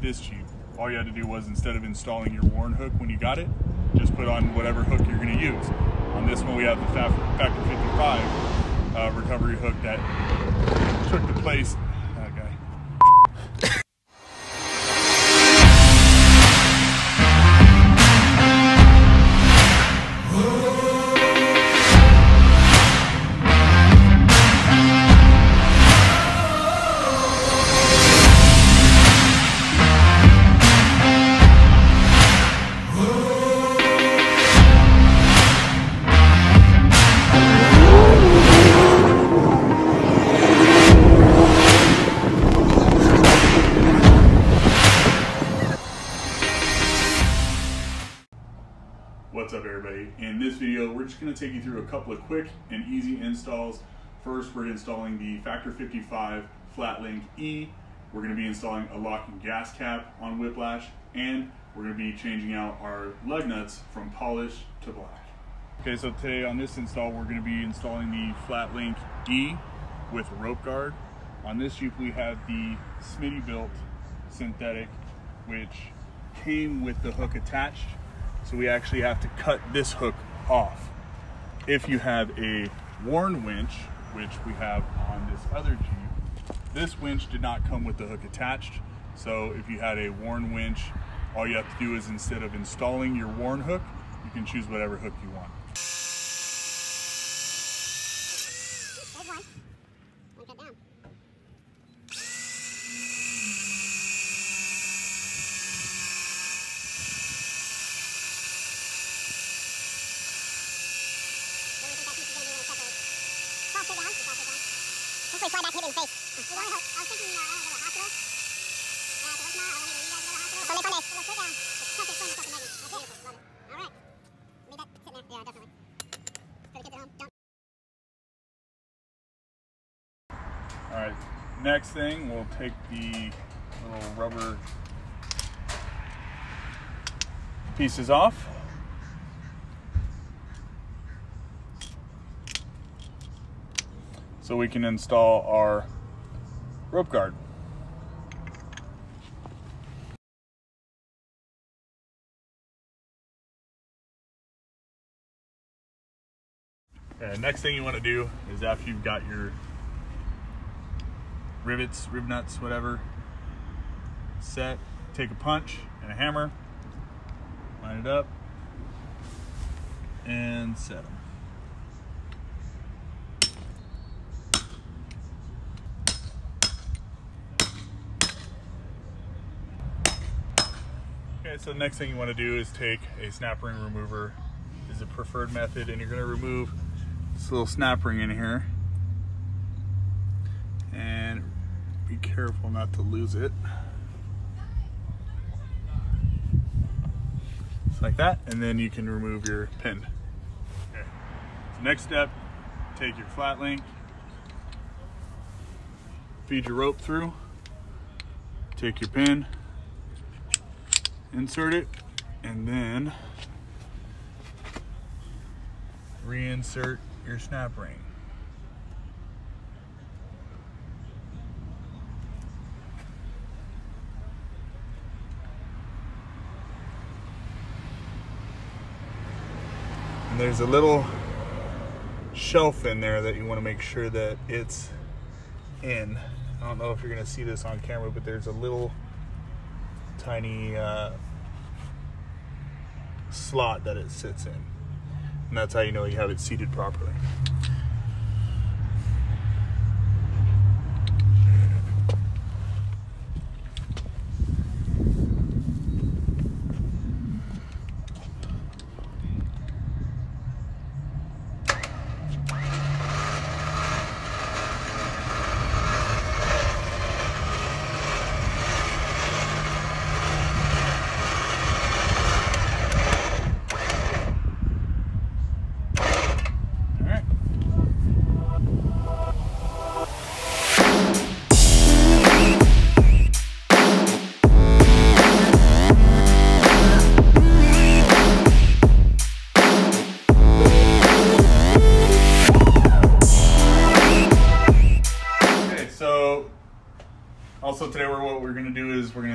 this Jeep, all you had to do was, instead of installing your worn hook when you got it, just put on whatever hook you're going to use. On this one we have the Factor 55 recovery hook that took the place. That guy. What's up, everybody? In this video we're just going to take you through a couple of quick and easy installs. First, we're installing the Factor 55 Flatlink E. We're going to be installing a lock and gas cap on Whiplash, and we're going to be changing out our lug nuts from polished to black. Okay, so today on this install we're going to be installing the Flatlink E with a rope guard. On this Jeep we have the Smittybilt synthetic, which came with the hook attached. So we actually have to cut this hook off. If you have a worn winch, which we have on this other Jeep, this winch did not come with the hook attached. So if you had a worn winch, all you have to do is, instead of installing your worn hook, you can choose whatever hook you want. Hopefully slide back, hit it in the face. You want to help? I was thinking, I want to go to the hospital. Yeah, so tomorrow, I want to leave you guys to go to the hospital. Sunday. Well, sit down. Tuck it, tuck it, That's beautiful. Love it. All right. Leave that sitting there. Yeah, definitely. So the kids at home. Don't. All right. Next thing, we'll take the little rubber pieces off. So we can install our rope guard. Okay, next thing you want to do is, after you've got your rivets, rib nuts, whatever, set, take a punch and a hammer, line it up, and set them. Okay, so the next thing you want to do is take a snap ring remover. This is a preferred method, and you're going to remove this little snap ring in here. And be careful not to lose it. Just like that, and then you can remove your pin. Okay. So next step, take your Flatlink, feed your rope through, take your pin, insert it, and then reinsert your snap ring. And there's a little shelf in there that you want to make sure that it's in. I don't know if you're going to see this on camera, but there's a little tiny slot that it sits in, and that's how you know you have it seated properly.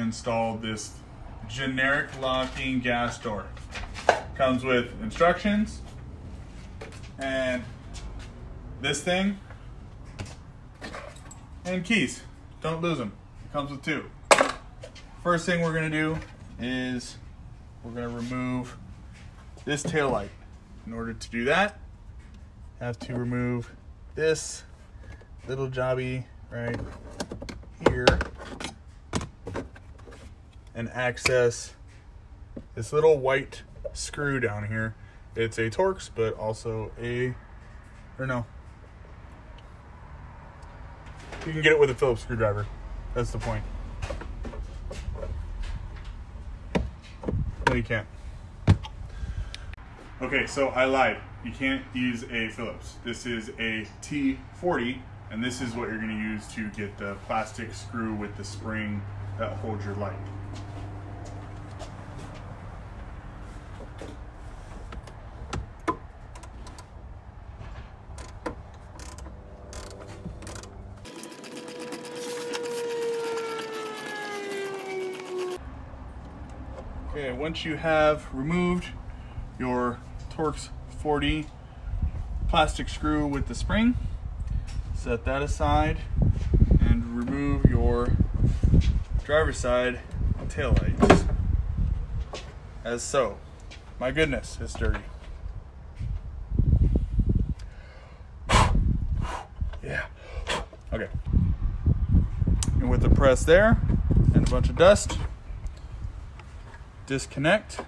install this generic locking gas door. Comes with instructions and this thing and keys. Don't lose them. It comes with 2. First thing we're gonna do is we're gonna remove this tail light. In order to do that, I have to remove this little jobby right here and access this little white screw down here. It's a Torx, but also you can get it with a Phillips screwdriver. That's the point. No, you can't. Okay, so I lied. You can't use a Phillips. This is a T40, and this is what you're going to use to get the plastic screw with the spring that holds your light. Okay, once you have removed your Torx 40 plastic screw with the spring, set that aside and remove your driver's side tail lights as so. My goodness, it's dirty. Yeah. Okay. And with the press there and a bunch of dust, disconnect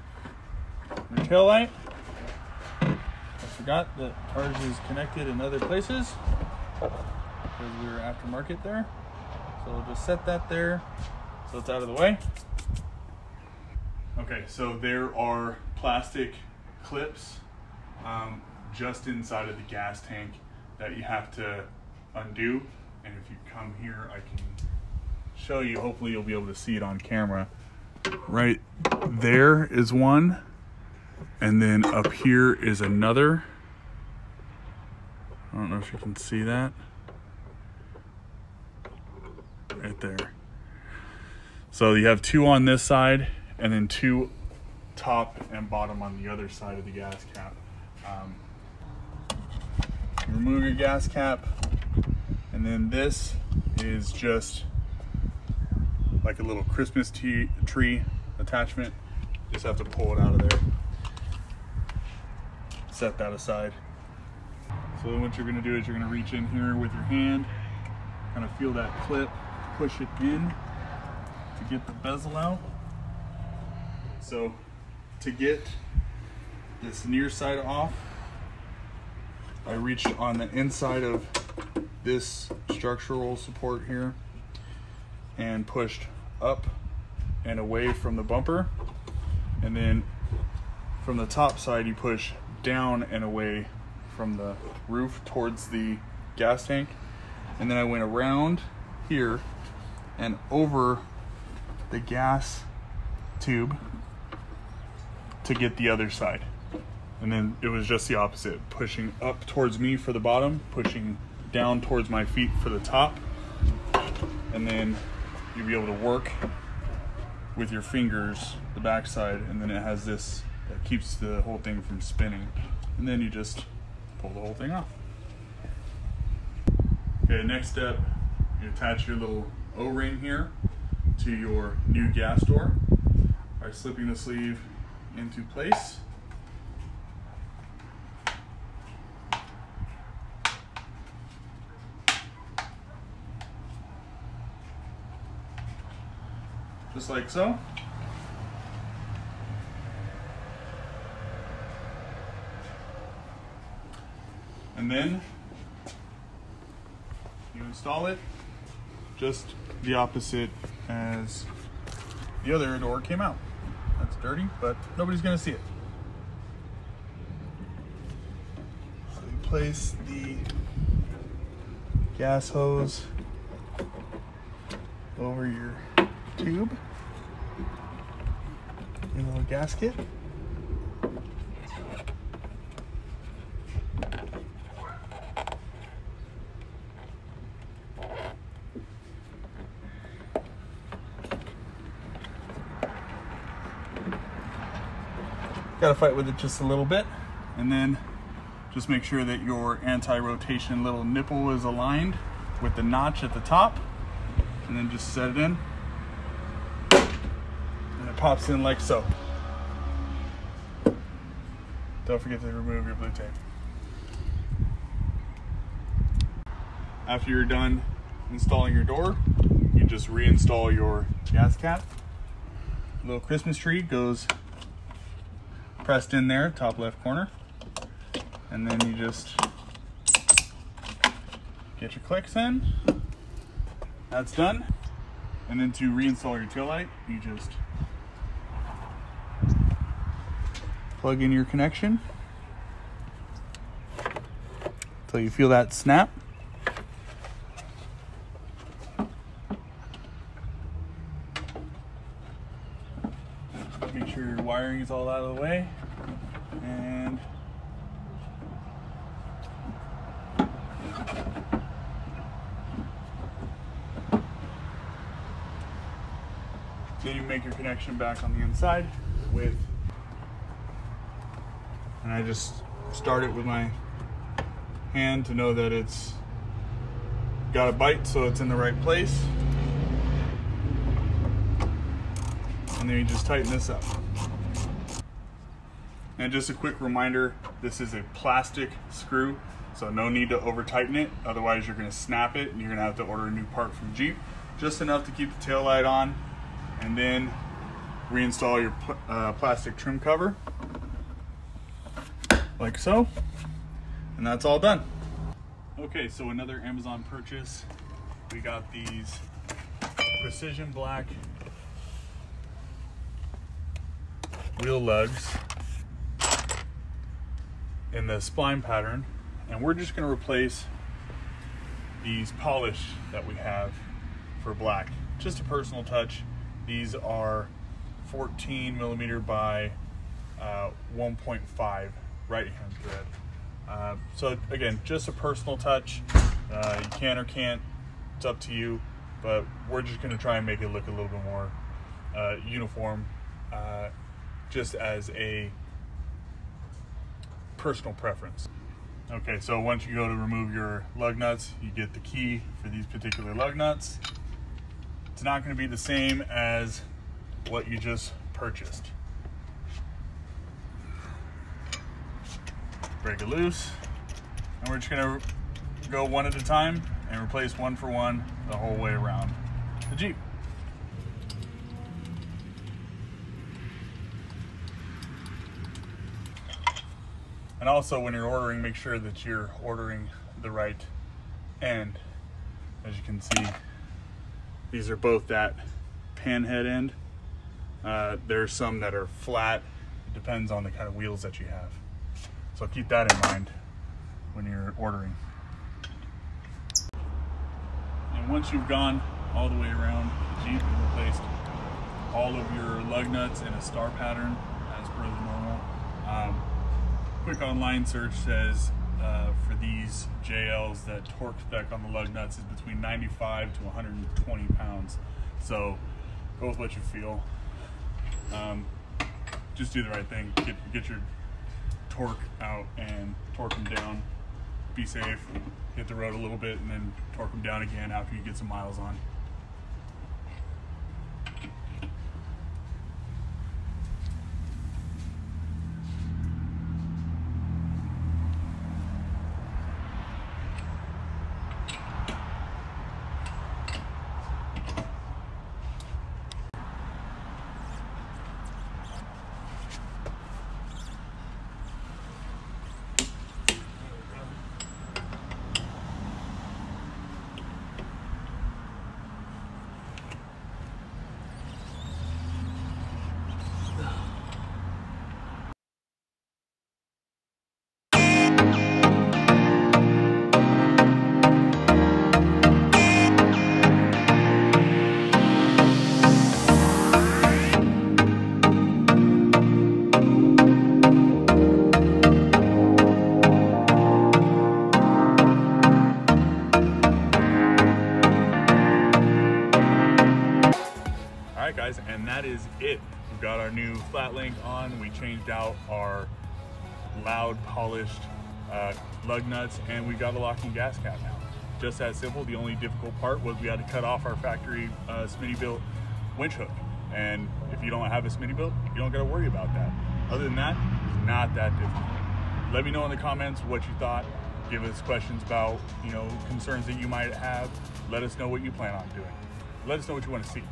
your tail light. I forgot that ours is connected in other places because we were aftermarket there. So we'll just set that there so it's out of the way. Okay, so there are plastic clips just inside of the gas tank that you have to undo. And if you come here, I can show you. Hopefully you'll be able to see it on camera. Right there is one, and then up here is another. I don't know if you can see that. Right there. So you have 2 on this side, and then 2 top and bottom on the other side of the gas cap. You remove your gas cap, and then this is just like a little Christmas tree attachment. Just have to pull it out of there. Set that aside. So then what you're gonna do is you're gonna reach in here with your hand, kind of feel that clip, push it in to get the bezel out. So to get this near side off, I reached on the inside of this structural support here and pushed up and away from the bumper, and then from the top side you push down and away from the roof towards the gas tank, and then I went around here and over the gas tube to get the other side, and then it was just the opposite, pushing up towards me for the bottom, pushing down towards my feet for the top, and then you'll be able to work with your fingers the backside, and then it has this that keeps the whole thing from spinning, and then you just pull the whole thing off. Okay, next step, you attach your little O-ring here to your new gas door by slipping the sleeve into place. Just like so. And then you install it just the opposite as the other door came out. That's dirty, but nobody's gonna see it. So you place the gas hose over your tube, your little gasket. Gotta fight with it just a little bit. And then just make sure that your anti-rotation little nipple is aligned with the notch at the top. And then just set it in. And it pops in like so. Don't forget to remove your blue tape. After you're done installing your door, you just reinstall your gas cap. A little Christmas tree goes pressed in there, top left corner. And then you just get your clicks in. That's done. And then to reinstall your taillight, you just plug in your connection until you feel that snap. Make sure your wiring is all out of the way. And then you make your connection back on the inside with, and I just start it with my hand to know that it's got a bite so it's in the right place. And then you just tighten this up. And just a quick reminder, this is a plastic screw, so no need to over tighten it, otherwise you're gonna snap it and you're gonna have to order a new part from Jeep. Just enough to keep the tail light on, and then reinstall your plastic trim cover, like so, and that's all done. Okay, so another Amazon purchase. We got these precision black wheel lugs in the spline pattern, and we're just going to replace these polish that we have for black. Just a personal touch. These are 14 millimeter by 1.5 right hand thread. So again, just a personal touch. You can or can't, it's up to you, but we're just going to try and make it look a little bit more uniform, just as a personal preference. Okay, so once you go to remove your lug nuts, you get the key for these particular lug nuts. It's not going to be the same as what you just purchased. Break it loose, and we're just going to go one at a time and replace one for one the whole way around the Jeep. And also, when you're ordering, make sure that you're ordering the right end. As you can see, these are both that panhead end. There's some that are flat. It depends on the kind of wheels that you have. So keep that in mind when you're ordering. And once you've gone all the way around the Jeep and replaced all of your lug nuts in a star pattern as per the normal, quick online search says for these JLs that torque spec on the lug nuts is between 95 to 120 pounds. So go with what you feel. Just do the right thing. Get your torque out and torque them down. Be safe. Hit the road a little bit and then torque them down again after you get some miles on. it. We've got our new Flatlink on. We changed out our loud polished lug nuts, and we got a locking gas cap now. Just that simple. The only difficult part was we had to cut off our factory Smitty built winch hook. And if you don't have a Smitty built, you don't got to worry about that. Other than that, it's not that difficult. Let me know in the comments what you thought. Give us questions about, you know, concerns that you might have. Let us know what you plan on doing. Let us know what you want to see.